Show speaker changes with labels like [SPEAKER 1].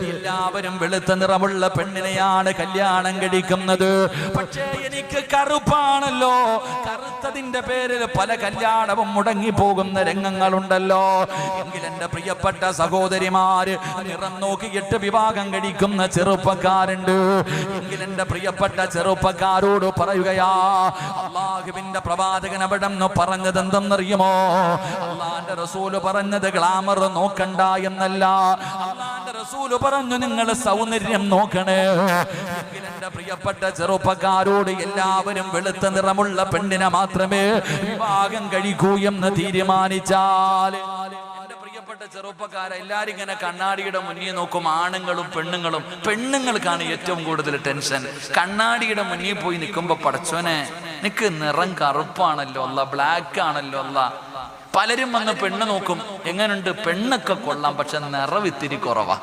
[SPEAKER 1] എല്ലാവരും വെളുത്ത നിറമുള്ള പെണ്ണിനെയാണ് കല്യാണം കഴിക്കുന്നത്. പക്ഷേ എനിക്ക് കറുപ്പാണല്ലോ, കറുത്തതിന്റെ പേരിൽ പല കല്യാണവും മുടങ്ങിപ്പോകുന്ന രംഗങ്ങളുണ്ടല്ലോ. എങ്കിൽ എന്റെ പ്രിയപ്പെട്ട സഹോദരിമാര്, നിറം നോക്കിയിട്ട് വിവാഹം കഴിക്കുന്ന ചെറുപ്പക്കാരുണ്ട്. എങ്കിൽ എന്റെ പ്രിയപ്പെട്ട ചെറുപ്പക്കാരോട് പറയുകയാ, അള്ളാഹുവിന്റെ പ്രവാചകൻ അവിടെ നിന്ന് പറഞ്ഞത് എന്തെന്നറിയുമോ? അള്ളാന്റെ റസൂല് പറഞ്ഞത് ഗ്ലാമർ നോക്കണ്ട എന്നല്ല, അള്ളാന്റെ റസൂല് പറഞ്ഞു നിങ്ങൾ സൗന്ദര്യം നോക്കണേ. എന്റെ പ്രിയപ്പെട്ട ചെറുപ്പക്കാരോട്, എല്ലാവരും വെളുത്ത നിറമുള്ള പെണ്ണിനെ മാത്രമേ വിവാഹം കഴിക്കൂ എന്ന് തീരുമാനിച്ചാൽ, എന്റെ പ്രിയപ്പെട്ട ചെറുപ്പക്കാരെ, എല്ലാരും ഇങ്ങനെ കണ്ണാടിയുടെ മുന്നിൽ നോക്കും. ആണുങ്ങളും പെണ്ണുങ്ങളും. പെണ്ണുങ്ങൾക്കാണ് ഏറ്റവും കൂടുതൽ ടെൻഷൻ. കണ്ണാടിയുടെ മുന്നിൽ പോയി നിൽക്കുമ്പോ, പടച്ചോനെ നിനക്ക് നിറം കറുപ്പാണല്ലോ അല്ല, ബ്ലാക്ക് ആണല്ലോ അല്ല. പലരും വന്ന് പെണ്ണ് നോക്കും, എങ്ങനുണ്ട് പെണ്ണൊക്കെ കൊള്ളാം, പക്ഷെ നിറവിത്തിരി കുറവാ.